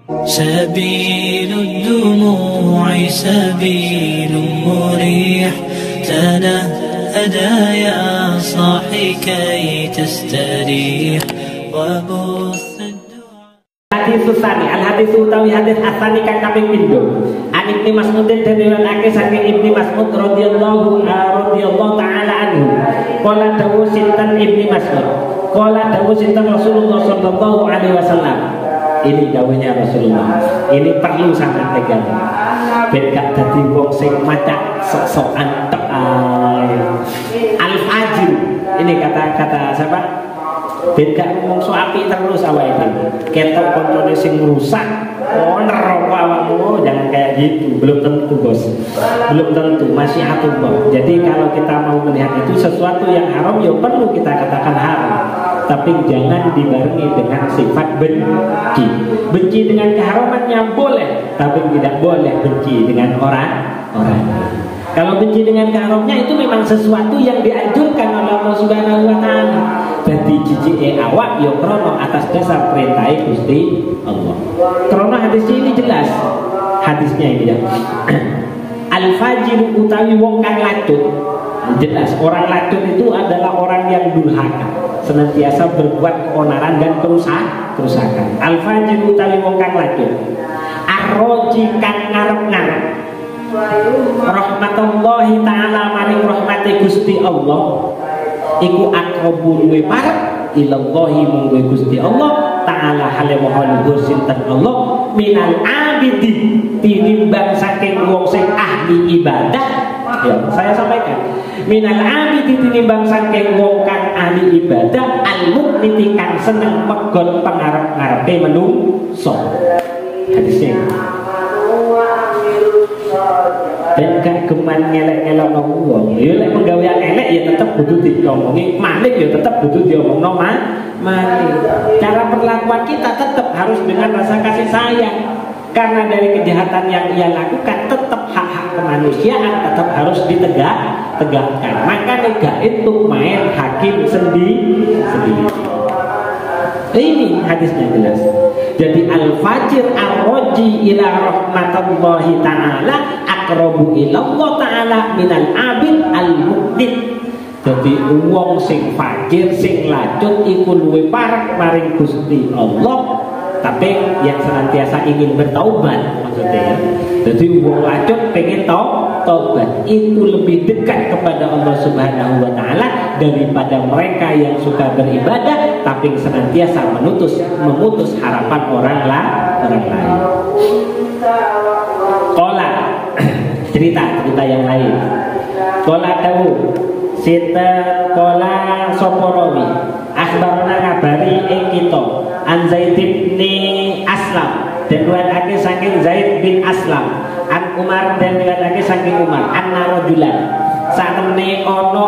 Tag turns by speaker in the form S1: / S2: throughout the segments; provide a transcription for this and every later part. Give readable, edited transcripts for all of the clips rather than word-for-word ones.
S1: سبيل الدموع سبيل مريح تنهدى يا صاحي كي تستريح وبث
S2: hadis susani al hadis utawi hadis asani kang kaping pindho an Ibnu Mas'ud dene ake saking Ibnu Mas'ud radhiyallahu taala anhu qala dawu sinten Ibnu Mas'ud qala dawu sinten Rasulullah sallallahu alaihi wasallam. Ini dawuhnya Rasulullah, ini perlu sangat tegang ben gak dadi wong sing macak sok-sokan tek al fajir. Ini kata siapa? Ben gak ngomong so apik terus awake ketok koncone sing rusak neraka awakmu, jangan kayak gitu. Belum tentu bos, belum tentu, masih atubah. Jadi kalau kita mau melihat itu sesuatu yang haram ya perlu kita katakan haram, tapi jangan dibarengi dengan sifat benci. Benci dengan keharamannya boleh, tapi tidak boleh benci dengan orang. Kalau benci dengan keharamannya itu memang sesuatu yang dianjurkan oleh Allah Subhanahu wa taala. Dadi jijike awak ya krana atas dasar perintah Gusti Allah. Krana hadis ini jelas. Hadisnya ini ya. Al-fajir utawi wong kang lacut. Jelas orang lacut itu adalah orang yang durhaka, senantiasa berbuat keonaran dan kerusakan. Al-fajir utawi wong kang lacut. Ar-roji kang ngarep-ngarep rahmatullahi ta'ala maring rahmati Gusti Allah iku akrabu luwe parek ilallahi mungguh Gusti Allah ta'ala hale maha luhur sinten Allah minal abidi tinimbang saking wong sing ahli ibadah. Ya, saya sampaikan minal abidi tinimbang saking wong kang ahli ibadah al-muqniti kang seneng megon pangarep-ngarepe menungso. Hadisnya dan gak geman ngelek-ngelek wong. Ya lek penggawean elek ya tetep kudu diomongi, maling ya tetep kudu diomongno maling. Cara perlakuan kita tetap harus dengan rasa kasih sayang. Karena dari kejahatan yang ia lakukan tetap hak-hak kemanusiaan tetap harus ditegakkan. Maka nega itu main hakim sendiri. Ini hadisnya jelas. Jadi al-fajir ar-roji ila rahmatullahi ta'ala akrabu ila Allah ta'ala minal abid al-muqnit. Jadi wong sing fajir sing lacut iku luwih parek maring Gusti Allah, tapi yang senantiasa ingin bertaubat maksudnya ya. Jadi wong lacut pengen taubat itu lebih dekat kepada Allah Subhanahu wa taala daripada mereka yang suka beribadah tapi senantiasa memutus harapan orang lain. Qala cerita yang lain. Qala tahu sita qala soporowi akhbarana ngabari ing kita an Zaid bin Aslam dan riwayatake saking Zaid bin Aslam an Umar dan riwayatake saking Umar anna rajulan satemene ana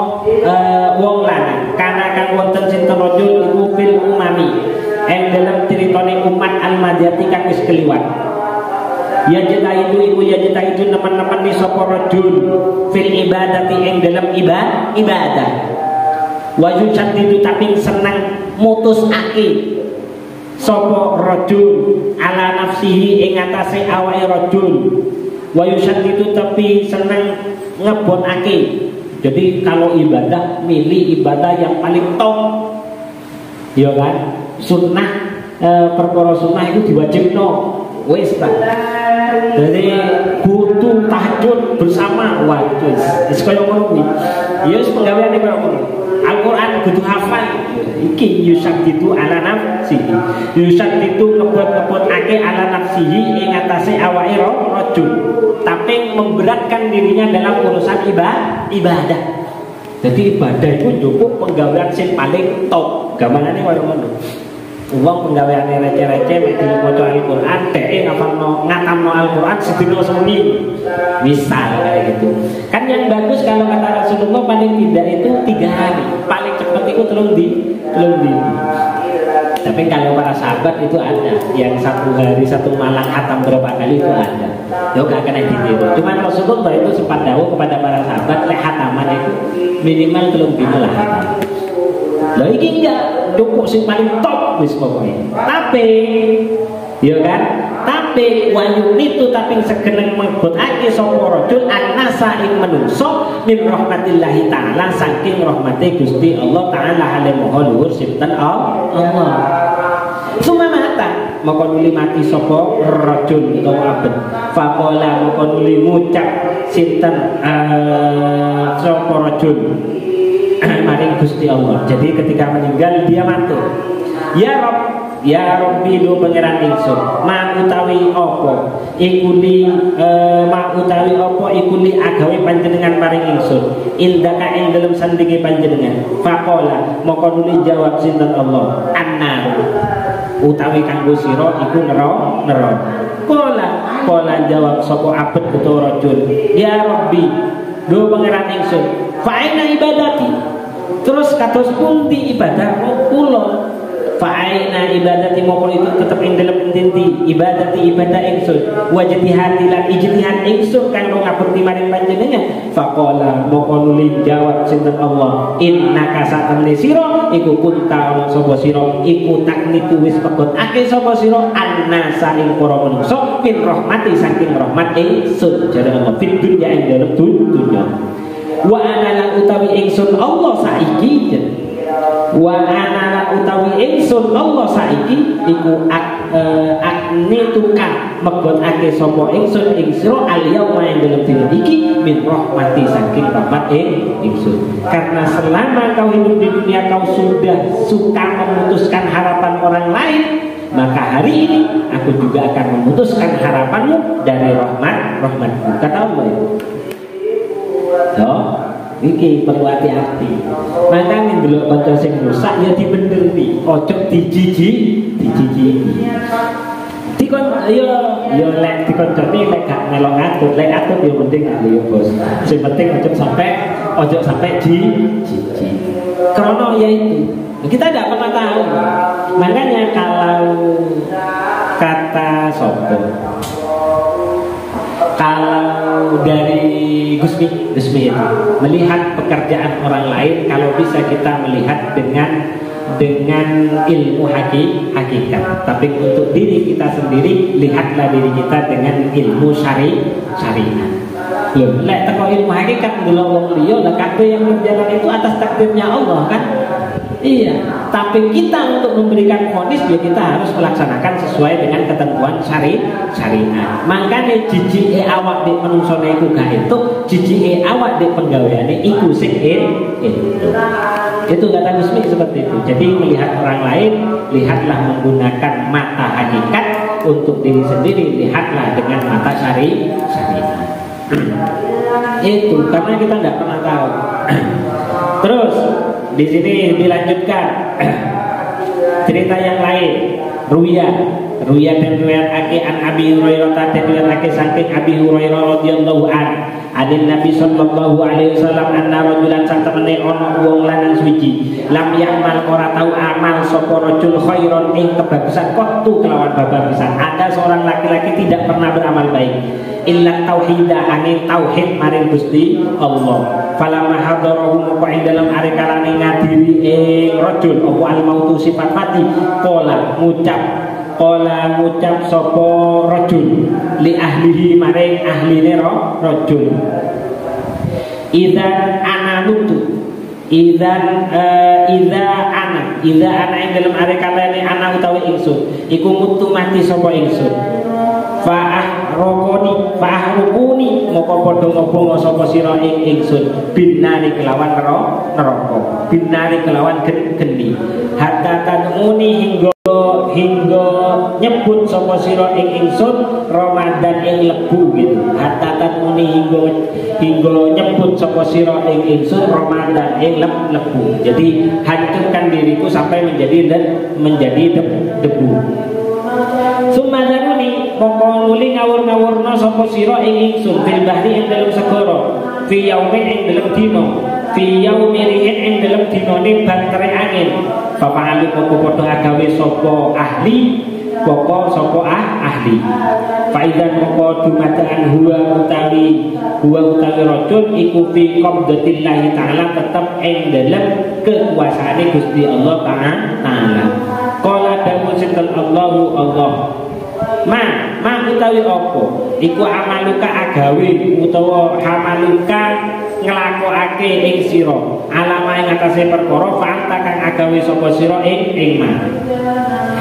S2: wong lanang kana kang wonten sinten rajul iku fil umami ing dalam critane umat al-madiyati kang wis kliwat ya jeta itu nemen-nemen ni sapa rajul fil ibadati ing dalam ibadah wajud itu tapi senang mutusake sapa rajul ala nafsihi ing atase awake rajul wa yusaddidu tapi seneng ngebonake. Jadi kalau ibadah milih ibadah yang paling top ya kan, sunnah perkara sunnah itu diwajibno wis Pak. Jadi butuh tahajud bersama waduh wis kaya ngono kuwi ya wis penggaweane kaya ngono. Al-Quran kudu hafal iki yusaddidu ala nafsihi yusaddidu ngebut-ngebutake ala nafsihi ing atase awake rajul tapi memberatkan dirinya dalam urusan ibadah. Jadi ibadah itu cukup penggawean sing paling top gamanane kaya ngono. Wong penggaweane receh-receh mek maca Al-Quran dhek ngatamno Al-Quran sedina seminggu. Misal kayak gitu. Kan yang bagus kalau kata Rasulullah paling tidak itu 3 hari, paling cepat itu telung di. Tapi kalau para sahabat itu ada yang 1 hari 1 malam khatam berapa kali itu ada. Yo gak kena ditiru. Cuma Rasulullah itu sempat dawuh kepada para sahabat lek khataman itu minimal telung dina lah. Lah iki enggak cukup sing paling top wis pokoknya. Tapi Ya kan? Tapi wayun itu tapi segeneng mlebetake sapa rajul annasa ing manungsa min rahmatillahi taala saking rahmate Gusti Allah taala hale maha luhur sinten Allah. Sumamata maka nuli mati sapa rajul utawa abet. Faqala maka nuli ngucap sinten sapa rajul maring Gusti Allah. Jadi ketika meninggal dia matur, ya Rabb, ya Rabbi do pangeran ingsun, ma utawi apa iku li agawe panjenengan maring ingsun indaka ing dalem sandinge panjenengan. Faqala maka nuli jawab sinten Allah, annar utawi kanggo sira iku neraka. Qala jawab sapa abet utawa rajul, ya Rabbi do pangeran ingsun, fa'ina ibadati, terus kados pundi ibadahmu kula. Fa'ina ibadati moko itu tetep ing dalem inti ibadati ibadah ingsun wajtihad lan ijtihad ingsun kanggo ngabekti maring panjenengan. Faqala moko nuli jawab sinten Allah, innaka satamne sira iku kunta sapa sira iku taknitu wis pekotake sapa sira annasa ing para manungsa min rahmati saking rahmat ingsun jare Allah fid dunya ing dalem dunya. Wa ana lan utawi ingsun Allah saiki, wa ana lan utawi ingsun Allah saiki iku aknituka megonake sapa ingsun ing sira al-yauma ing dalem dina iki min rahmati saking rahmat ingsun. Karena selama kau hidup di dunia kau sudah suka memutuskan harapan orang lain, maka hari ini aku juga akan memutuskan harapanmu dari rahmatku. Kata Allah. Iki perlu hati-hati. Makanya ndelok kanca sing rusak ya dibenerni, ojo dijiji. Dikon yo lek dikonconi lek gak melok ngatur, lek atur yo penting yo bos. Sing penting ojo sampai jiji. Karena ya itu kita tidak pernah tahu. Makanya kalau kata sopo, kalau dari Gusmi itu melihat pekerjaan orang lain, kalau bisa kita melihat dengan ilmu hakikat. Tapi untuk diri kita sendiri, lihatlah diri kita dengan ilmu syariat. Loh, lek teko ilmu hakikat ndelok wong liya, lah kabeh yang berjalan itu atas takdirnya Allah kan? Iya, tapi kita untuk memberikan vonis ya kita harus melaksanakan sesuai dengan ketentuan syariat. Makanya jijike awak di menungsone iku gak itu, jijike awak di penggaweane iku sing itu. Itu kata Gusmi seperti itu. Jadi melihat orang lain, lihatlah menggunakan mata hakikat, untuk diri sendiri lihatlah dengan mata syariat. Itu karena kita tidak pernah tahu. Terus di sini dilanjutkan cerita yang lain. Ruya dan riwayat an Abi Hurairah dan riwayat saking Abi Hurairah radhiyallahu anhu Nabi sallallahu alaihi wasallam anna rajulan satemene ana wong lanang suci lam ya'mal ora tau amal sapa rajul khairon ing kebagusan qattu kelawan babagusan. Ada seorang laki-laki tidak pernah beramal baik illa tauhida angin tauhid maring Gusti Allah. Falamma hadarahu maka ing dalam arekalane ngadiri rajul apa al mautu sifat mati Qala ngucap sapa rajul li ahlihi maring ahline rajul. Idzan ana ing dalem arekalane ana utawi ingsun iku mutu mati sapa ingsun. Fa'ahrukuni moko padha ngobong sapa sira ing ingsun binari kelawan neraka binari kelawan geni hatta taduni hingga nyebut sapa sira ing ingsun Ramadan ing lebu gitu. Hatta taduni hingga nyebut sapa sira ing ingsun Ramadan ing lebu. Jadi hancurkan diriku sampai menjadi debu. Sumadaruni moko nuli ngawur-ngawurna sapa sira ing ingsun fil bahri ing dalem segara fi yaumin ing dalem dina fi yaumi rihin ing dalem dinane bantere angin fa'alu moko padha agawe sapa ahli faidan moko dumadaan huwa utawi rajul iku fi qabdatillahi ta'ala tetep ing dalem kekuasaane Gusti Allah ta'ala. Qala dawu sinten Allah ma utawi apa iku amaluka agawe utawa hamaluka nglakokake ing sira alama ing atase perkara fa'anta kang agawe sapa sira ing ma.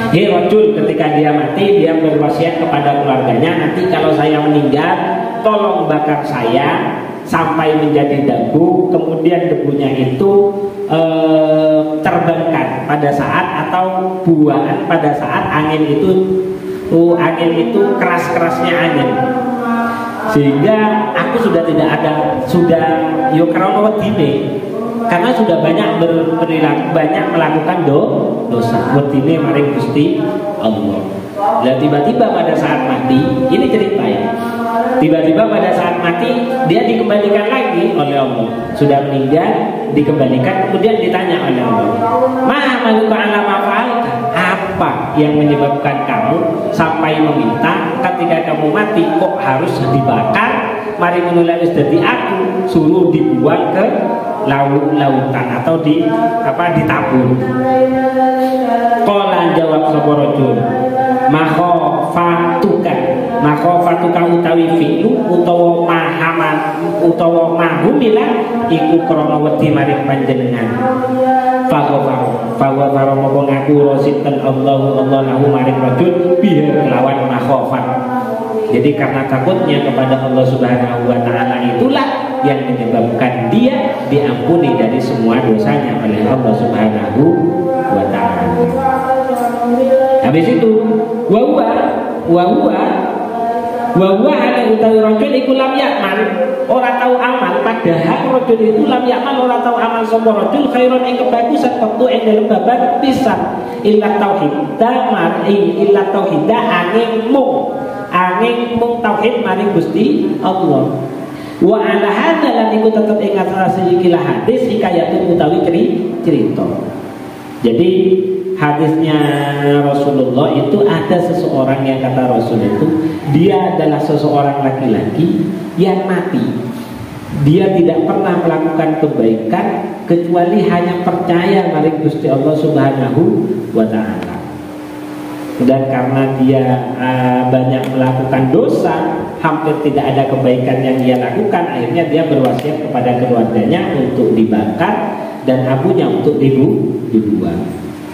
S2: Rajul ketika dia mati dia berwasiat kepada keluarganya, nanti kalau saya meninggal tolong bakar saya sampai menjadi debu, kemudian debunya itu terbangkan pada saat atau buangan pada saat angin itu keras-kerasnya angin, sehingga aku sudah tidak ada karena wedine, karena sudah banyak berperilaku, banyak melakukan dosa wedine maring Gusti Allah. Dan tiba-tiba pada saat mati, ini cerita ya, tiba-tiba pada saat mati dia dikembalikan lagi oleh Allah, sudah meninggal dikembalikan, kemudian ditanya oleh Allah, maluka alama fa'alta, apa yang menyebabkan kamu sampai meminta ketika kamu mati kok harus dibakar, mari menulis dari aku suruh dibuang ke lautan atau ditabur. Qala jawab sapa rajul, makhofatuka utawi fi'lu utawa mahumila iku krana wedi maring panjenengan. Faghafara moko ngaku rasitan Allah lahu maring rajul biha kelawan makhofat. Jadi karena takutnya kepada Allah Subhanahu wa taala itulah yang menyebabkan dia diampuni dari semua dosanya oleh Allah Subhanahu wa taala. Habis itu wa huwa ala utawi rajul iku lam yakmal, ora tau amal, padahal rajul itu lam yakmal ora tau amal sapa rajul khairon ing kebagusan waktu ing dalem babat pisan illa tauhid illa tauhid angin mung tauhid maring Gusti Allah. Wa ala hadza lan iku tetep ing atase ikilah hadis hikayatun utawi cerita. Jadi hadisnya Rasulullah itu ada seseorang yang kata Rasul itu dia adalah seseorang laki-laki yang mati. Dia tidak pernah melakukan kebaikan kecuali hanya percaya maring Gusti Allah Subhanahu wa taala. Dan karena dia banyak melakukan dosa, hampir tidak ada kebaikan yang dia lakukan, akhirnya dia berwasiat kepada keluarganya untuk dibakar dan abunya untuk dibuang.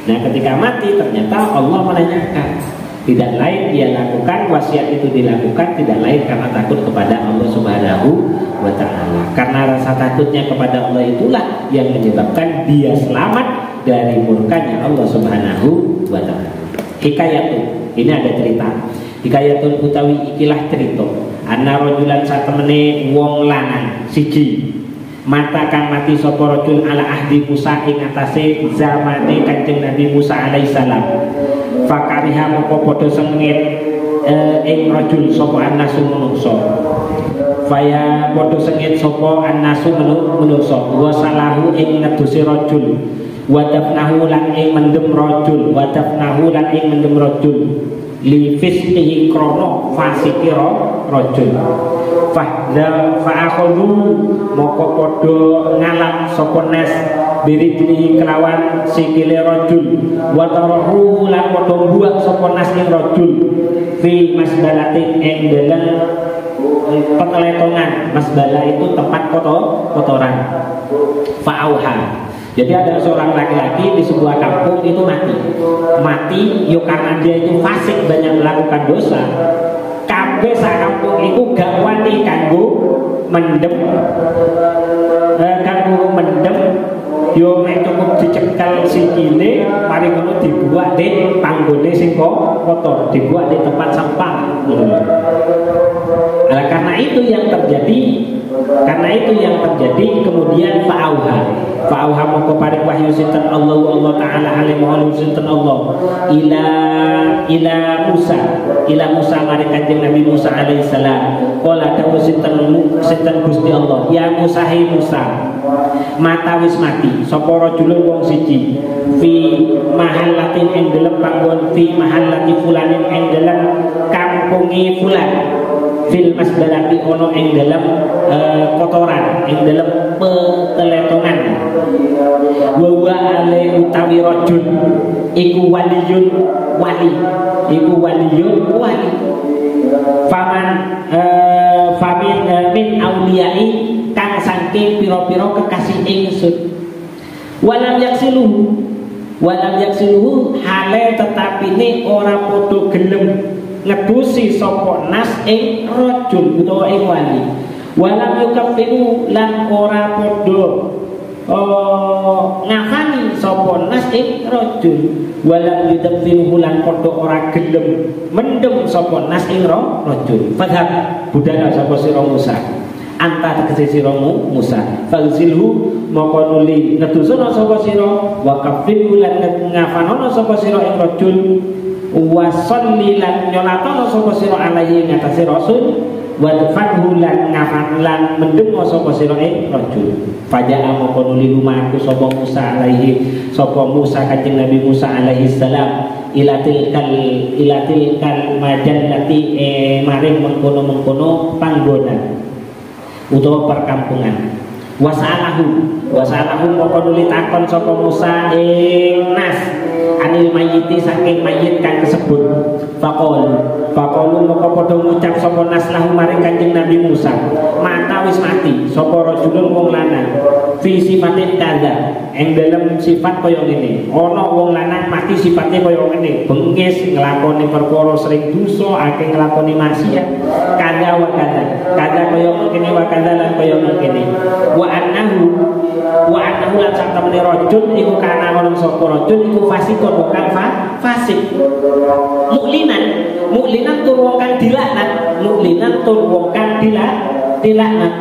S2: Nah ketika mati ternyata Allah menanyakan, tidak lain dia lakukan, wasiat itu dilakukan tidak lain karena takut kepada Allah Subhanahu wa taala. Karena rasa takutnya kepada Allah itulah yang menyebabkan dia selamat dari murkanya Allah Subhanahu wa taala. Hikayatun, ini ada cerita. Hikayatun utawi ikilah cerita. Anna rajulan satemene wong lanang siji mata kang mati sapa rajul ala ahdi Musa ing atase zamane Kanjeng Nabi Musa alaihi salam. Fakariha moko padha sengit ing rajul sapa annasu manungsa. Faya padha sengit sapa annasu manungsa wa salahu ing ngedusi rajul. Wadafnahu lan ing mendem rajul li fisqihi krono fasiki rajul fa'akhudhu moko podo ngalam sapa nes biridni kelawan sikile rajul wa tarahu lan podo buang sapa nas ing rajul fi masbalatin ing dalam peteletongan. Masbala itu tempat kotoran. Fa'auha. Jadi ada seorang laki-laki di sebuah kampung itu mati yo karena dia itu fasik, banyak melakukan dosa. Kabeh sak kampung itu gak wani kanggo mendem yo mek cukup dicekel sikile mari ngono dibuat di panggone sing kotor, dibuat di tempat sampah. Nah, karena itu yang terjadi kemudian fa'auha moko paring wahyu sinten Allah taala alaihi wa sinten Allah ila Musa maring Kanjeng Nabi Musa alaihi salam. Qala dawuh sinten Gusti Allah, ya Musa hai Musa, mata wis mati sapa rajulun wong siji fi mahallatin ing dalem panggon fi mahallati fulanin ing dalem kampungi fulan fil masbalati ono ing dalam kotoran, ing dalam peteletongan. Wa wa ale utawi rajul iku waliyun wali, iku waliyun wali. Faman famin min auliyai kang saking pira-pira kekasih ingsun. Walam yaksiluhu hale tetapine ora padha gelem ngedusi sapa nas ing rajul utawa ing wali. Walam yukafiru lan ora padha ngafani sapa nas ing rajul. Walam yudaffinuhu lan padha ora gelem mendem sapa nas ing rajul. Fadhab budal sapa sira Musa. Anta tegese sira Musa. Fazilhu moko nuli ngedusono sapa sira wa kafiru lan ngafanono sapa sira ing rajul. Wa sholli lan nyolatono sapa sira alaihi ing atase rasul. Wa dafadhu lan ngafan lan mendem sapa sira ing rajul. Faja'a moko nuli lumaku sapa Musa alaihi, sapa Musa kanjeng Nabi Musa alaihi salam ilatil kal majallati maring mengkono-mengkono panggonan utawa perkampungan. Wasalahu moko nuli takon sapa Musa ing nas anil mayiti saking mayit kang kesebut. Faqalu moko padha ngucap sapa nas lahu maring kanjeng Nabi Musa, mata wis mati sapa rajulun wong lanang fi sifatin kadza ing dalem sifat kaya ngene. Ana wong lanang mati sifate kaya ngene, bengis, nglakoni perkara sering dosa, akeh nglakoni maksiat, kadza wa kadza kaya ngene wa kadza lan kaya ngene. Wa annahu lan sak temene rajul iku kana ana sapa rajul iku fasikon kang fasik. Muklinan tur wong kang dilaknat, dilaknat.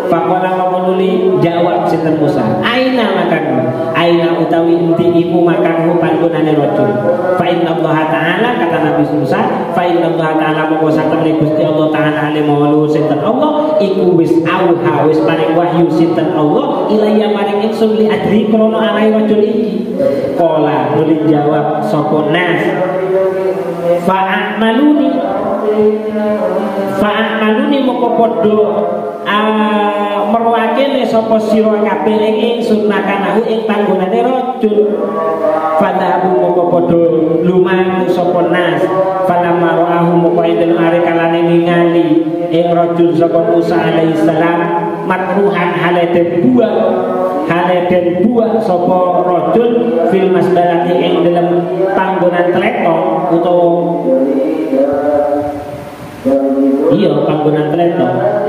S2: Faqala maqululi jawab sinten Musa. Aina utawi inti iku makanhu panggonane rajul. Fa inna Allah taala kata Nabi Musa, fa inna Allah taala moko satemene Gusti Allah taala alimul sinten Allah iku wis auha wis paring wahyu sinten Allah ilaya maring ingsun li adri krono alai rajul iki. Qala nuli jawab sapa nas fa'amaluni moko padha merwakile sapa sira kabeh ing ingsun nakanahu ing panggonane rajul. Fadhabu moko padha lumaku sapa nas falamma ra'ahu moko ing are kalane ningali ing rajul sapa Musa alaihi salam makruhan haleden buah sapa rajul fil masbalati ing dalam panggonan tleto utawa panggonan tleto.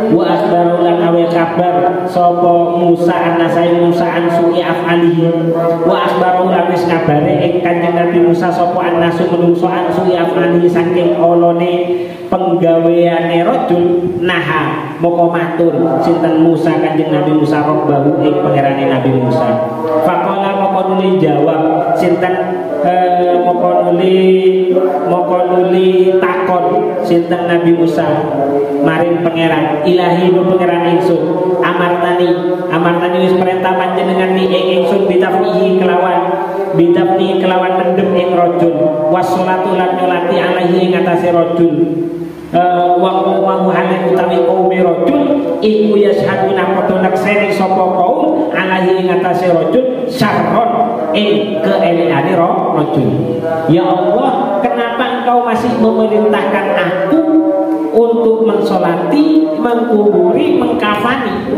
S2: Wa asbaru lan awe kabar sapa Musa anasai Musa ansui afalihi. Wa asbaru lan wis kabare ing kanjeng Nabi Musa sapa anasu menungso ansui afalihi saking olone penggaweane rajul. Naha moko matur sinten Musa kanjeng Nabi Musa robbahu ing pangerane Nabi Musa. Faqala moko nuli jawab sinten moko nuli takon sinten Nabi Musa maring pangeran ilahi nu pangeran ingsun amartani wis perintah panjenengan ni ingsun bitafnihi kelawan mendem ing rajul wassalatu lan nyolati alaihi ing atase rajul wa qaumahu halin utawi qaum rajul iku yashhaduna padha nakseni sapa kaum alaihi ing atase rajul syarron ing keeleane rajul. Ya Allah, kenapa engkau masih memerintahkan aku untuk mensolati, mengkuburi, mengkafani?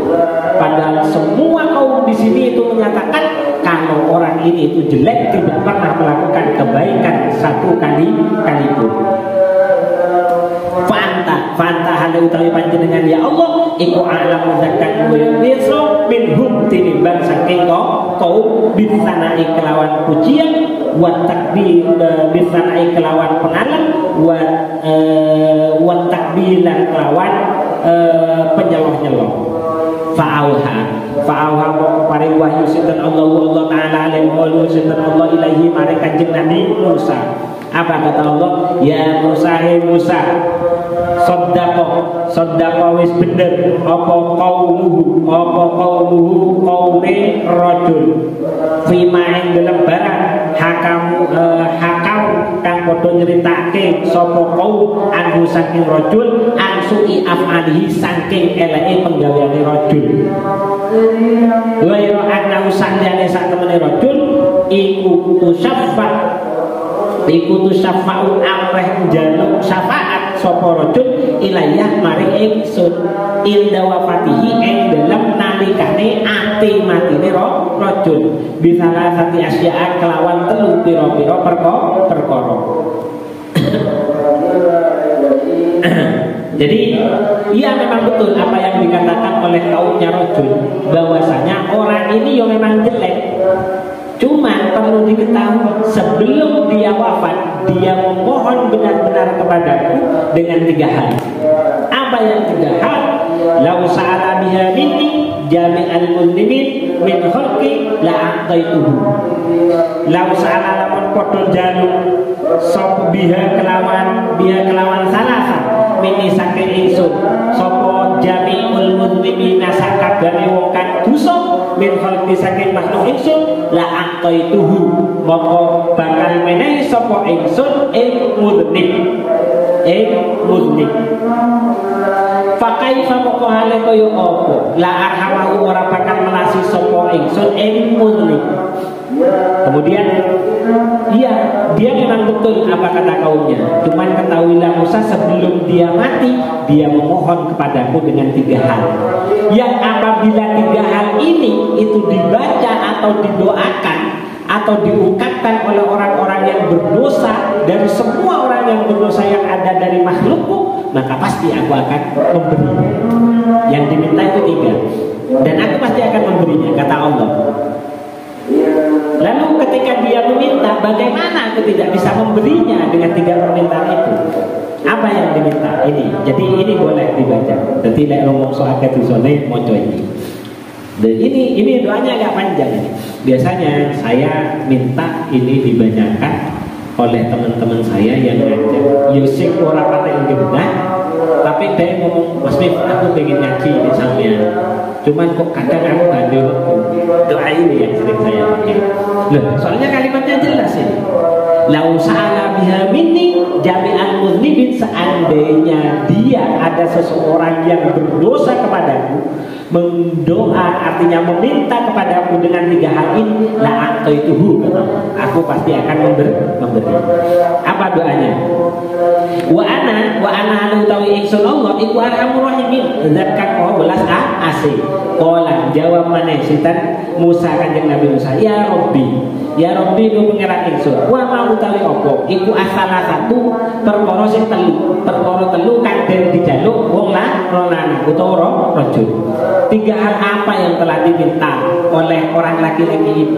S2: Padahal semua kaum di sini itu menyatakan kalau orang ini itu jelek, tidak pernah melakukan kebaikan satu kalipun. Fanta hale utawi panjenengan ya Allah iku alam zakat wirso minhum tinimbang saking kaum bisanai kelawan pujian wa takbir bisanai kelawan pengalam wa takbilan kelawan penyeloh-nyeloh. Fa'auha paring wahyu sinten Allah taala alim qalu sinten Allah ilahi maring kanjeng Nabi Musa. Apa kata Allah? Ya Musa, hai Musa, Soddaqo wis bener apa qaumuhu qaume rajul fima ing dalam barang hakam kang padha padha nyeritake sapa kaum anhu saking rajul ansui afalihi saking eleke penggaweane rajul. Wa ya ana usandane sak temene rajul iku tusyafa'u amreh njaluk syafaat sapa rajul ilayah maring ingsun inda wafatihi ing dalem nalikane ati matine rajul bisalah sati asya'a kelawan telu pira-pira perkara. Jadi iya memang betul apa yang dikatakan oleh kaumnya rajul bahwasanya orang ini yang memang jelek. Cuma perlu diketahui sebelum dia wafat dia memohon benar-benar kepadaku dengan 3 hal. Apa yang 3 hal? Lau sa'ala biha minni jami'al muslimin min khalqi la'ataituhu. Lau sa'ala lamun padha jaluk sapa biha kelawan salasa minni saking ingsun sapa jami'ul muslimin sakabehane wong kang dosa min khalqi saking makhluk ingsun la'ataituhu moko bakal menehi sapa ingsun ing mudnib fakaifa moko hale kaya apa la arhamahu ora bakal melasi sapa ingsun ing mudnib. Kemudian dia memang betul apa kata kaumnya. Cuman ketahuilah Musa sebelum dia mati dia memohon kepadaku dengan 3 hal. Yang apabila 3 hal ini itu dibaca atau didoakan atau diungkapkan oleh orang-orang yang berdosa dari semua orang yang berdosa yang ada dari makhlukku, maka pasti aku akan memberi. Yang diminta itu 3 dan aku pasti akan memberinya kata Allah. Lalu ketika dia meminta, bagaimana aku tidak bisa memberinya dengan 3 permintaan itu? Apa yang diminta? Ini. Jadi ini boleh dibaca. Jadi nek ngomong soal ketusone moco ini. Dan ini doanya agak panjang. Biasanya saya minta ini dibacakan oleh teman-teman saya yang ngajak. Yusik ora patek genah, tapi dia ngomong, Mas Mif, aku pengen ngaji di sampean. Cuman kok kadang aku bandel. Doa ini yang sering saya pakai. Loh, soalnya kalimatnya jelas ini. Lau sa'ala biha minni jami'al mudnibin, seandainya dia ada seseorang yang berdosa kepadaku, mendoa artinya meminta kepadaku dengan 3 hal ini, la'ataituhu, aku pasti akan memberi. Apa doanya? Wa ana utawi ingsun Allah iku arhamur rahimin, zat kang maha welas asih. Qala jawab maneh sinten Musa kanjeng Nabi Musa, ya Rabbi lu pangeran ingsun. Wa ma utawi apa? Iku asala satu perkara sing telu kang den dijaluk wong lanang utawa rajul. 3 hal apa yang telah diminta oleh orang laki-laki itu?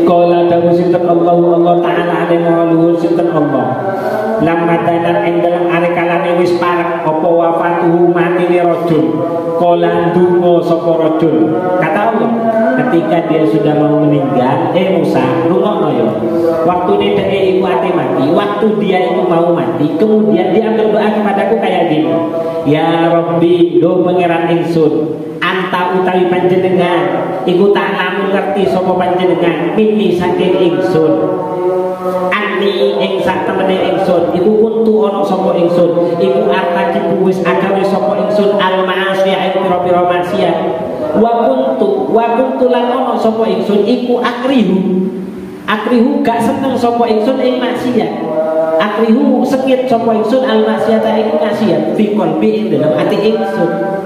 S2: Qala dawu sinten Allah Ta'ala alaihi wa luhur sinten Allah. Lamma dalan ing dalem arekalane wis parek apa wafatuhu matine rajul. Qala ndonga sapa rajul. Kata Allah, ketika dia sudah mau meninggal, Musa, rungokno ya. Waktune dhek iku ate mati, waktu dia itu mau mati, kemudian dia berdoa kepadaku kayak gini. Ya Rabbi, do pangeran ingsun, anta utawi panjenengan iku tak lamun ngerti sapa panjenengan mini saking ingsun ani ing sak temene ingsun iku kuntu ana sapa ingsun iku artaki wis agawe sapa ingsun al ma'asiya ing pira-pira maksiat wa kuntu lan ana sapa ingsun iku akrihu gak seneng sapa ingsun ing maksiat akrihu sekit sapa ingsun al maksiat ing maksiat fi qalbi ing dalam ati ingsun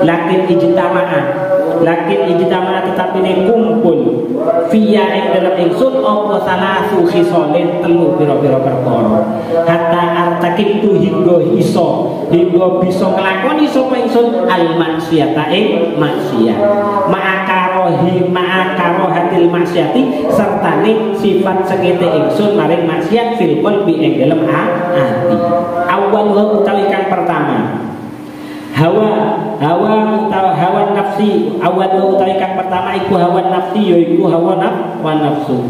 S2: lakin ijtama'a tetapi ini kumpul via ing dalam ingsun apa salasu khisalin 3 pira-pira perkara hatta artakib tu hingga bisa nglakoni sapa ingsun al maksiata ing maksiat ma'akarohatil maksiati sertane sifat sekete ingsun maring maksiat fil qalbi ing dalam ati awal utawi kang pertama hawa nafsi awal utawi kang pertama iku hawa nafsi yaiku hawa nafsu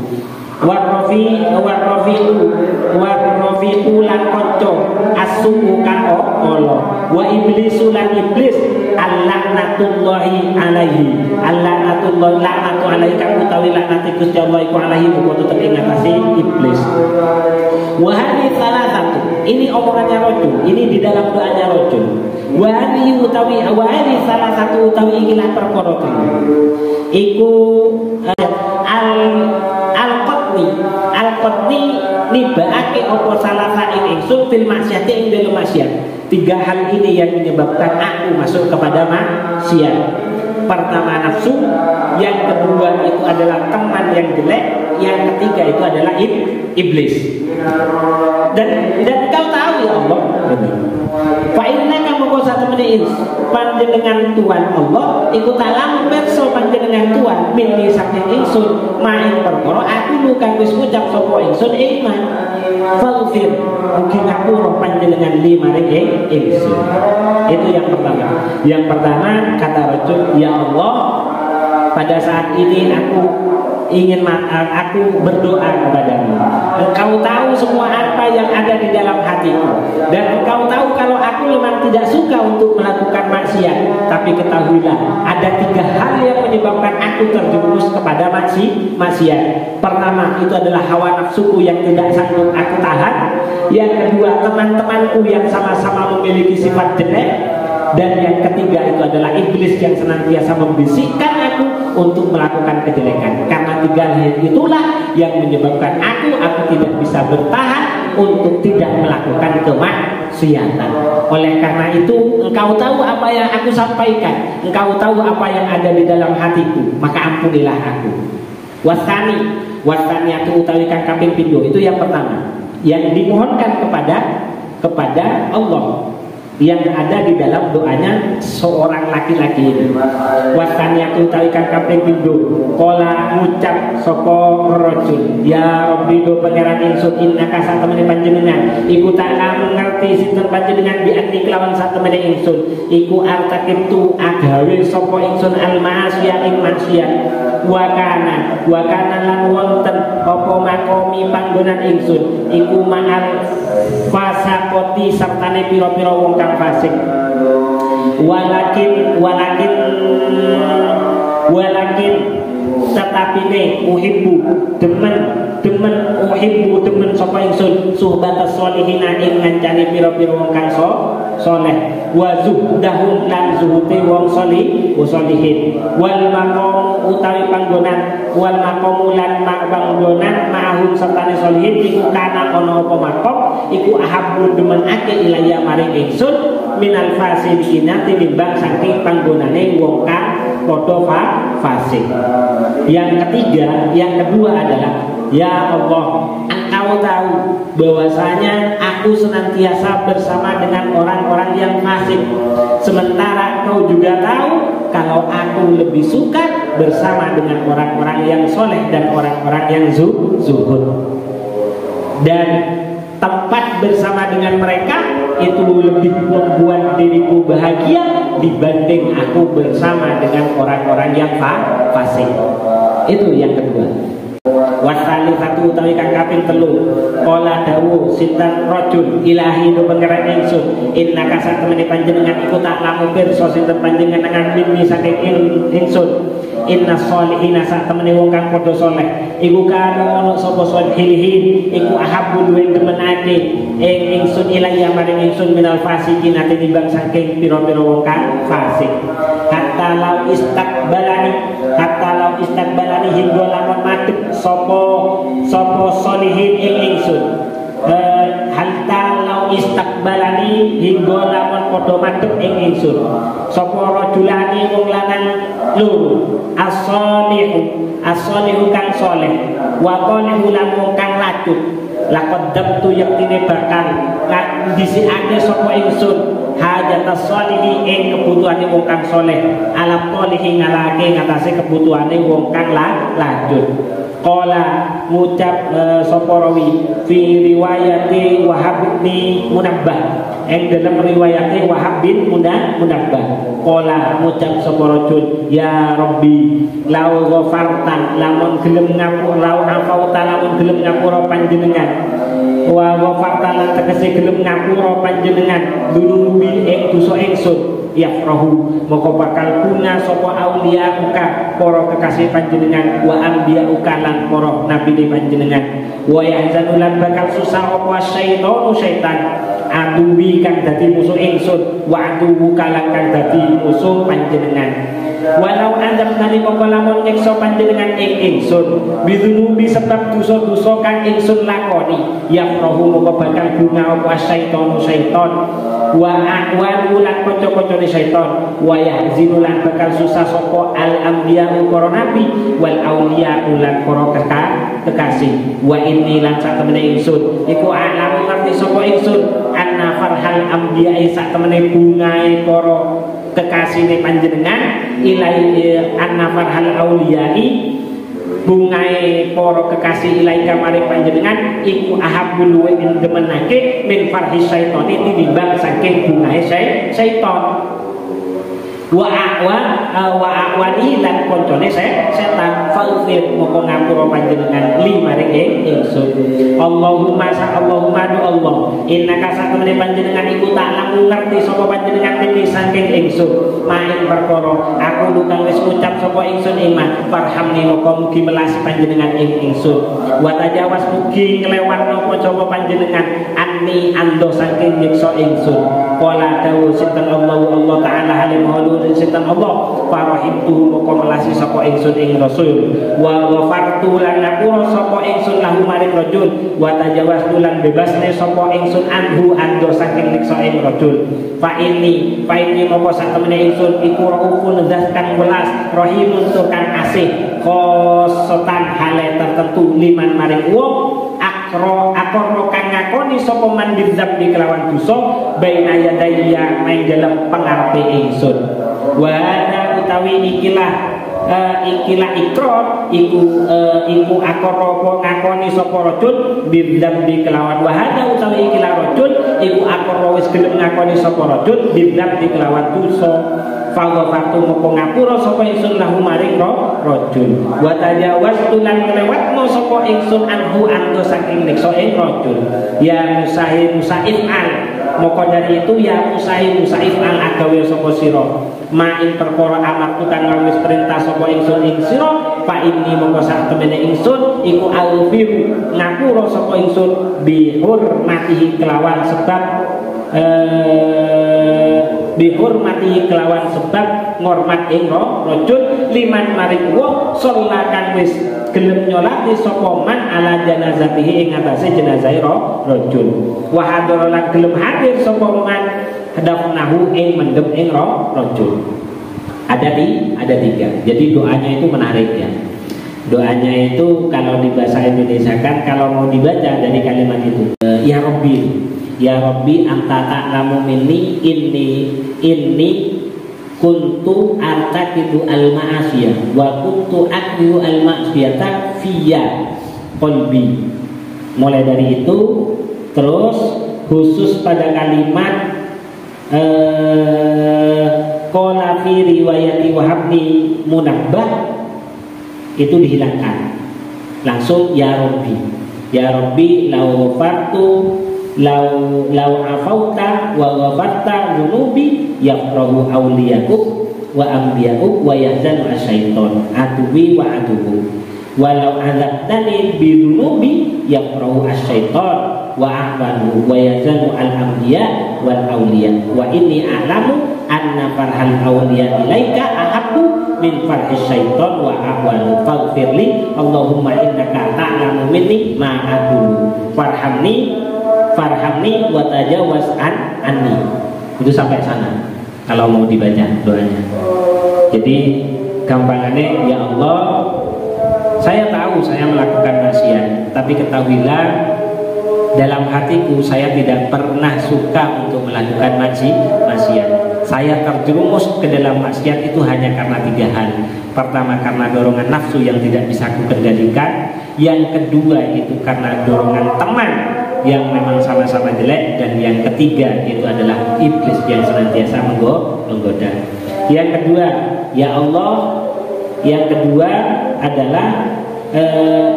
S2: warrafi'u lan kanca asu kang Allah wa iblisu lan iblis laknatullahi alaihi laknatu alaihi kang utawi laknati Gusti Allah iku alaihi muga tetep ing atase iblis Wahani salah satu. Ini omongannya rojul. Ini di dalam doanya rojul. Wahani salah satu utawi ikilah perkara iku al-qatni nibaake apa salah ing ingsun fil maksiat ing dalam maksiat. Tiga hal ini yang menyebabkan aku masuk kepada maksiat. Pertama nafsu, yang kedua itu adalah teman yang jelek, yang ketiga itu adalah iblis. Dan kau tahu ya Allah, fa inna kamu kau satu menit panjenengan Tuhan Allah, ikut alam perso panjenengan Tuhan mini saking ingsun main perkara aku lukan wis ngucap sapa ingsun iman. Faghfir mugi ngapura panjenengan limaring ingsun. Itu yang pertama. Yang pertama kata Rasul, ya Allah, pada saat ini aku berdoa kepadamu. Engkau tahu semua apa yang ada di dalam hatiku, dan engkau tahu kalau aku memang tidak suka untuk melakukan maksiat. Tapi ketahuilah ada tiga hal yang menyebabkan aku terjerumus kepada maksiat. Pertama itu adalah hawa nafsuku yang tidak sanggup aku tahan. Yang kedua teman-temanku yang sama-sama memiliki sifat jelek. Dan yang ketiga itu adalah iblis yang senantiasa membisikkan aku untuk melakukan kejelekan. Karena tiga hal itulah yang menyebabkan aku tidak bisa bertahan untuk tidak melakukan kemaksiatan. Oleh karena itu, engkau tahu apa yang aku sampaikan, engkau tahu apa yang ada di dalam hatiku, maka ampunilah aku. Wasani itu utawi kang kaping pindho, itu yang pertama yang dimohonkan kepada Allah, yang ada di dalam doanya seorang laki-laki ini. Wasaniyatu tarikan kaping pindho kala ngucap sapa rajul, ya Rabbi do pangeran ingsun innaka satemene panjenengan iku tak ngerti sinten panjenengan bi'ati kelawan satemene ingsun iku artakibtu agawe sapa ingsun al-ma'asiyah ing maksiat wakana lan wonten apa makomi panggonan ingsun iku ma'al fasakoti sertane pira-pira wong kang fasik. Walakin tetapine uhibbu demen sapa ingsun suhbatas solihina ing ngancani pira-pira wong kang saleh wa zuhdahum lan zuhute wong solihin wal maqam utawi panggonan wal maqamu lan panggonan ma'hum sertane solihin iku kana ana apa maqam iku ahabbu demenake ilaya maring ingsun minal fasidina tinimbang saking panggonane wong kang padha fasik. Yang kedua adalah ya Allah, engkau tahu bahwasanya aku senantiasa bersama dengan orang-orang yang fasik, sementara kau juga tahu kalau aku lebih suka bersama dengan orang-orang yang soleh dan orang-orang yang zuhud. Dan tempat bersama dengan mereka itu lebih membuat diriku bahagia dibanding aku bersama dengan orang-orang yang fasik. Itu yang kedua. Wasali satu utawi kang kaping telu kala dawuh sinten rajul ilahi do pangeran ingsun innaka satemene panjenengan iku tak lamu pirsa sinten panjenengan mimi saking ingsun inna sholihina satemene wong kang padha saleh iku kanu ana sapa sholihin iku ahabbu duwe demenake ing ingsun ilaya maring ingsun minal fasikin tinimbang saking pira-pira wong kang fasik hatta lau istakbalani hingga lamun madhep sapa solihin ing ingsun hatta lau istakbalani hingga lamun padha madhep ing ingsun sapa rajulani wong lanang loro as-solihu kang saleh wa qalihu lan wong kang lacut laqad dabtu yaktine bakal dhisikake sapa ingsun hajatas sholihi ing kebutuhane wong kang saleh alam qalihi ngalake ngatasé kebutuhane wong kang lacut. Qala ngucap sapa rawi fi riwayati Wahab bin Munabbah ing dalam riwayate Wahab bin Munabbah qala ngucap sapa rajul ya Rabbi lau ghafarta lamun gelem ngapura lau afauta lamun gelem ngapura panjenengan wa ghafarta lan tegese gelem ngapura panjenengan dunubi ing dosa ingsun yafrahu moko bakal bunga sapa aulia uka para kekasih panjenengan wa anbiya uka lan para nabi panjenengan wa yahzanu lan bakal susah apa syaitan aduwi kang dadi musuh ingsun wa aduwu kang dadi musuh panjenengan walau andam nali moko lamun nyiksa panjenengan ing ingsun bidunubi sebab dosa-dosa kang ingsun lakoni yafrahu moko bakal bunga apa syaitan wa a'wan lan kanca-kancane syaitan wa yahzinu lan bakal susah sapa al anbiya para nabi wal auliya lan para kekasih wa inni lan sak temene ingsun iku alam ngerti sapa ingsun anna farhal anbiya sak temene bungae para kekasih panjenengan ilai anna farhal auliyai bungai para kekasih ilai kamari panjenengan iku ahabbul wa indemenake min farhi syaitani tinimbang saking bungai syaitan wa a'wani lan koncone setan faufir moko ngapura panjenengan limaring ingsun Allahumma Allahumma du Allah innaka satemene panjenengan iku tak lamun ngerti sapa panjenengan ini saking ingsun main perkara aku lukang wis ucap sapa ingsun iman farhamni moko mugi melasi panjenengan ingsun wa tajawaz mugi nglewatno sapa panjenengan anni ando saking nyiksa ingsun qala dawu sinten Allah taala halim dan sinten Allah farahimtu moko melasi sapa ingsun ing rasul wa ghafartu lan ngapura sapa ingsun lahu maring rajul wa tajawaztu lan bebasne sapa ingsun anhu ando saking niksa ing rajul fa ini moko sak temene ingsun iku raufun zat kang welas rahimun tur kang asih khosotan hale tertentu liman maring wong akro kang ngakoni sapa man bidzab di kelawan dosa baina yadayya main dalam pengarepe ingsun wa ana utawi ikilah ikrar iku akro ngakoni sapa rajul bidzab di kelawan wa hada utawi ikilah rajul iku akro wis gelem ngakoni sapa rajul bidzab di kelawan dosa fawwatu moko ngapura sapa ingsun lahu maring rajul wa tajawaztu lan nglewatno sapa ingsun anhu ando saking niksa ing rajul ya musaif al moko dari itu ya musaif al agawe sapa sira main perkara amarku kang wis perintah sapa ingsun ing sira fa inni moko sak temene ingsun iku alfiru ngapura sapa ingsun bihurmatihi kelawan sebab bihurmati kelawan sebab ngormat ing rajul liman maring wong sallakan wis gelem nyolati sapa man ala janazatihi ing atase jenazah rajul wa hadara lan gelem hadir sapa man hadafnahu ing mendem ing rajul. Ada tiga. Jadi doanya itu menarik ya. Doanya itu kalau di bahasa Indonesia kan kalau mau dibaca dari kalimat itu ya Rabbi anta ta'lamu minni inni kuntu artakidu al-ma'asiyah wa kuntu akhiru al-ma'asiyata fiyya qalbi. Mulai dari itu terus khusus pada kalimat qala fi riwayati wahabni munabbah itu dihilangkan, langsung ya Rabbi lau ghafartu lau afauta wa ghafarta dhunubi yafrahu awliyaku wa anbiya'u wa yahzanu asyaiton aduwi wa aduhu walau azabtani bidhunubi yafrahu asyaiton wa ahbanu wa yahzanu al-anbiya wal awliya wa inni a'lamu anna farhal awliya ilaika ahabbu min farhi syaiton wa ahwanu faghfirli Allahumma innaka ta'lamu minni ma aqulu farhamni wa tajawaz anni. Itu sampai sana kalau mau dibaca doanya. Jadi gampangannya ya Allah, saya tahu saya melakukan maksiat, tapi ketahuilah dalam hatiku saya tidak pernah suka untuk melakukan maksiat. Saya terjerumus ke dalam maksiat itu hanya karena tiga hal. Pertama karena dorongan nafsu yang tidak bisa aku kendalikan. Yang kedua itu karena dorongan teman yang memang sama-sama jelek. Dan yang ketiga itu adalah iblis yang senantiasa menggoda. Yang kedua, ya Allah, yang kedua adalah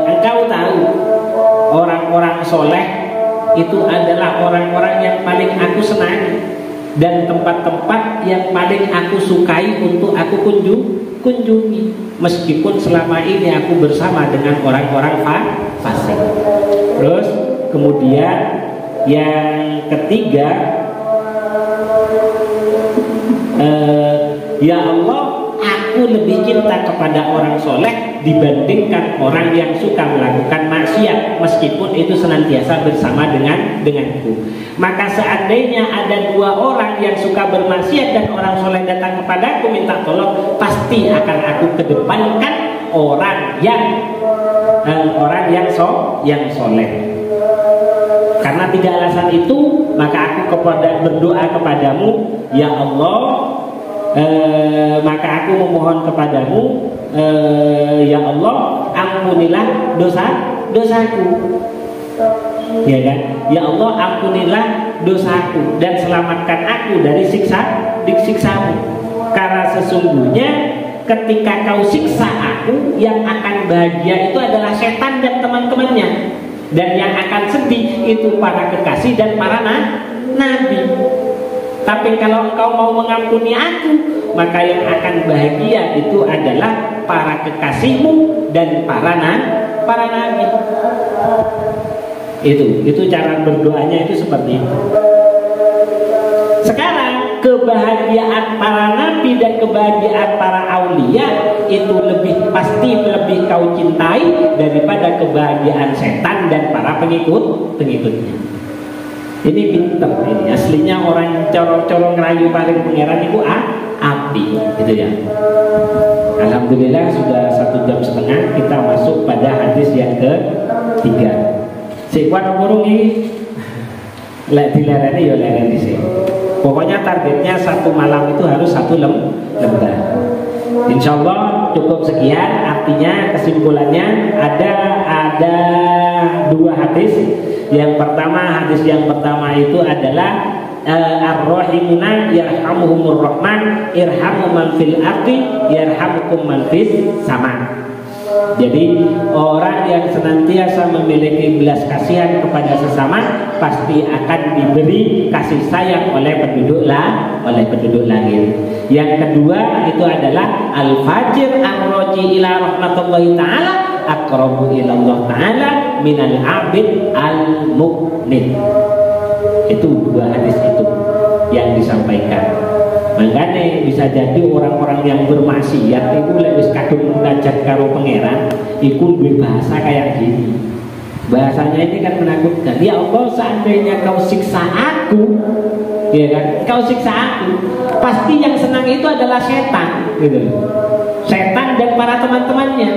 S2: engkau tahu orang-orang soleh itu adalah orang-orang yang paling aku senangi. dan tempat-tempat yang paling aku sukai untuk aku kunjungi, meskipun selama ini aku bersama dengan orang-orang fasik. Terus kemudian yang ketiga, ya Allah, aku lebih cinta kepada orang soleh dibandingkan orang yang suka melakukan maksiat, meskipun itu senantiasa bersama denganku. Maka seandainya ada dua orang yang suka bermaksiat dan orang soleh datang kepadaku minta tolong, pasti akan aku kedepankan orang yang soleh. Karena tiga alasan itu, maka aku berdoa kepadamu, ya Allah, maka aku memohon kepadamu, ya Allah, ampunilah dosaku, ya kan? Ya Allah, ampunilah dosaku dan selamatkan aku dari siksamu. Karena sesungguhnya ketika kau siksa aku, yang akan bahagia itu adalah setan dan teman-temannya, dan yang akan sedih itu para kekasih dan para nabi. Tapi kalau engkau mau mengampuni aku, maka yang akan bahagia itu adalah para kekasihmu dan para nabi. Itu cara berdoanya itu seperti itu. Sekarang kebahagiaan para nabi dan kebahagiaan para aulia itu lebih kau cintai daripada kebahagiaan setan dan para pengikutnya. Ini pinter ini. Aslinya orang corong-corong ngerayu paling pangeran itu api, gitu ya. Alhamdulillah sudah 1 jam setengah kita masuk pada hadis yang ke-3. Si kuat burung ini lek dilereni ya lereni sih. Pokoknya targetnya 1 malam itu harus 1 lembar. Insya Allah cukup sekian. Artinya kesimpulannya ada 2 hadis. Yang pertama itu adalah ar-rahimuna yarhamuhumur rahman irhamu man fil ardi yarhamukum man fis sama. Jadi orang yang senantiasa memiliki belas kasihan kepada sesama pasti akan diberi kasih sayang oleh penduduk langit. Yang kedua itu adalah al-fajir ar-raji ila rahmatullahi ta'ala aqrabu ila Allah ta'ala minal abid al-mu'min. Itu 2 hadis itu yang disampaikan. Makanya bisa jadi orang-orang yang bermaksiat itu lek wis kadung munajat karo pangeran iku duwe bahasa kayak gini. Bahasanya ini kan menakutkan. Ya Allah, seandainya kau siksa aku, ya kan? Kau siksa aku, pasti yang senang itu adalah setan, gitu. Setan dan para teman-temannya.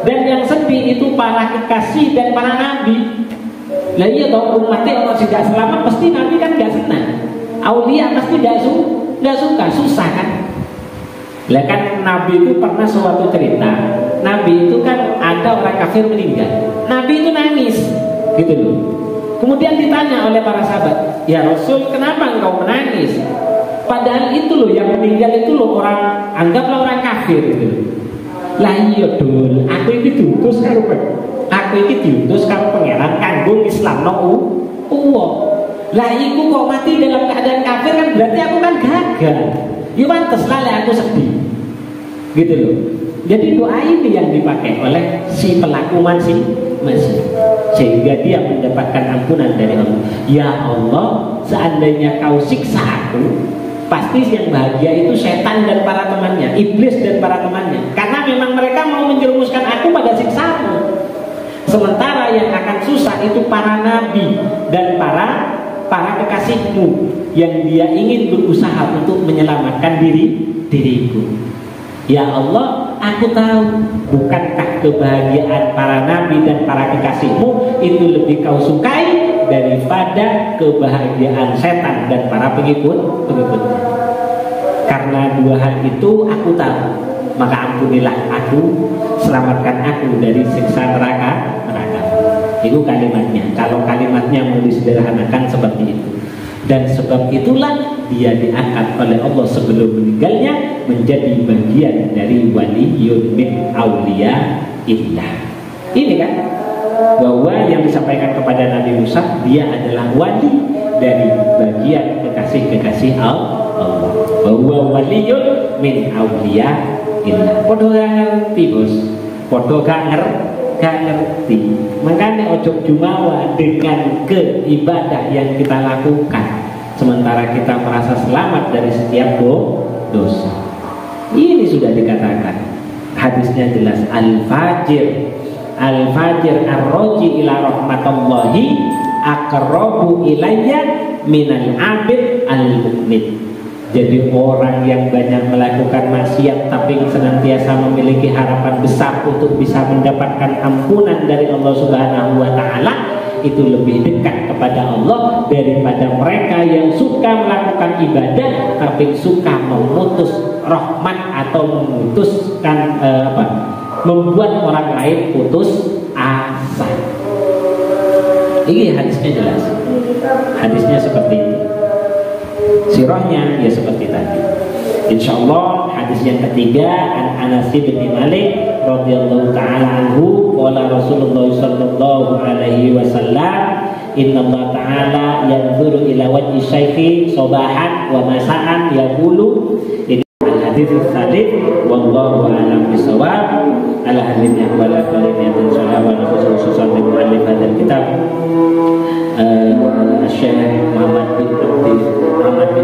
S2: Dan yang sedih itu para kekasih dan para nabi. Lah iya toh, umatnya kalau tidak selamat pasti nabi kan gak senang. Aulia pasti gak suka, susah kan. Lah kan nabi itu pernah suatu cerita. Nabi itu kan ada orang kafir meninggal. Nabi itu nangis, gitu loh. Kemudian ditanya oleh para sahabat, ya Rasul, kenapa engkau menangis? Padahal itu loh yang meninggal itu loh orang, anggaplah orang kafir, gitu. Lah iya dul, aku ini diutus karo pangeran kanggo Islamno uwo. Lah iku kok mati dalam keadaan kafir kan berarti aku kan gagal. Ya pantes lah aku sedih. Gitu loh. Jadi doa ini yang dipakai oleh si pelaku masih sehingga dia mendapatkan ampunan dari Allah. Ya Allah, seandainya kau siksa aku, pasti yang bahagia itu setan dan para temannya, iblis dan para temannya. Karena memang mereka mau menjerumuskan aku pada siksamu. Sementara yang akan susah itu para nabi dan para kekasihmu yang dia ingin berusaha untuk menyelamatkan diriku. Ya Allah, aku tahu bukankah kebahagiaan para nabi dan para kekasihmu itu lebih kau sukai daripada kebahagiaan setan dan para pengikutnya. Karena 2 hal itu aku tahu, maka ampunilah aku, selamatkan aku dari siksa neraka. Itu kalimatnya. Kalau kalimatnya mau disederhanakan seperti itu. Dan sebab itulah dia diangkat oleh Allah sebelum meninggalnya menjadi bagian dari waliyun min auliya illah. Ini kan bahwa yang disampaikan kepada Nabi Musa, dia adalah wali dari bagian kekasih kekasih-kekasih Allah. Bahwa waliyun min awliya illah. Podo gak ngerti bos, podo gak ngerti. Makanya ojo jumawa dengan keibadah yang kita lakukan, sementara kita merasa selamat dari setiap dosa. Ini sudah dikatakan, hadisnya jelas, al-fajir ar-roji ila rahmatullahi aqrabu ilayya minal abid al-mu'min. Jadi orang yang banyak melakukan maksiat tapi senantiasa memiliki harapan besar untuk bisa mendapatkan ampunan dari Allah Subhanahu wa taala, itu lebih dekat kepada Allah daripada mereka yang suka melakukan ibadah tapi suka memutus rahmat atau memutuskan membuat orang lain putus asa. Ini hadisnya jelas. Hadisnya seperti itu. Sirahnya ya seperti tadi. Insyaallah hadis yang ketiga, an Anas bin Malik radhiyallahu taala anhu, qala Rasulullah sallallahu alaihi wasallam, inna Allah taala yanzuru ila wajhi syaikhi sabahan wa masaan yaqulu. Ini hadis tsalits wallahu a'lam bissawab. Ala hadisnya wala kalimah dan salawat khususan di muallif hadzal kitab Syekh Muhammad bin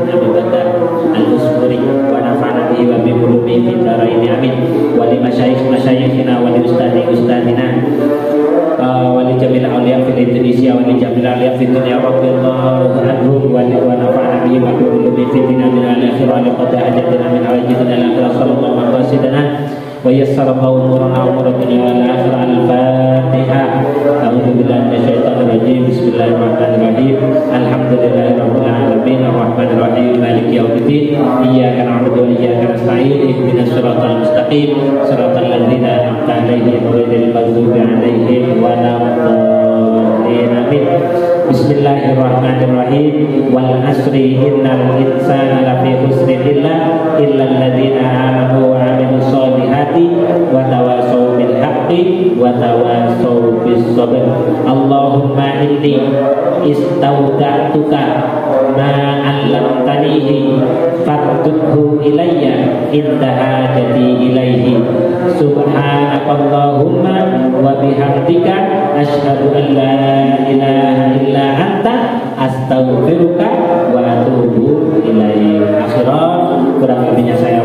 S2: Abi Bakar Al-Usmuri wa nafa'ana bihi wa bi ulumihi fid dharain amin. Wa li masyayikhina wa li ustadina wa li jamil awliya fil Indonesia wa li jamil awliya fid dunya radhiyallahu anhum wa nafa'ana bihi wa bi ulumihi fid dunya min al-akhirah li qada ajatina min awajidina al-akhirah sallallahu alaihi wasallam wa yassarahu umurana umuratuna wal akhirah. Al-Fatihah. A'udzu billahi minasyaitonir rajim. Bismillahirrahmanirrahim. Alhamdulillahirabbil alamin arrahmanir rahim maliki yaumiddin. Iyyaka na'budu wa iyyaka nasta'in. Ihdinas siratal mustaqim siratal ladzina an'amta 'alaihim ghairil maghdubi 'alaihim waladdallin. Amin. Bismillahirrahmanirrahim. Wal asri innal insana lafi khusrin illa alladzina amanu wa 'amilus solihati wa tawassaw bil haqqi wa tawassaw bis sabr. Allahumma inni istauda'tuka ma 'allamtanihi fardudhu ilayya inda hajati ilaihi. Subhanakallahumma wa bihamdika asyhadu an la ilaha illa anta astaghfiruka wa atubu ilaik. Akhiran, kurang lebihnya saya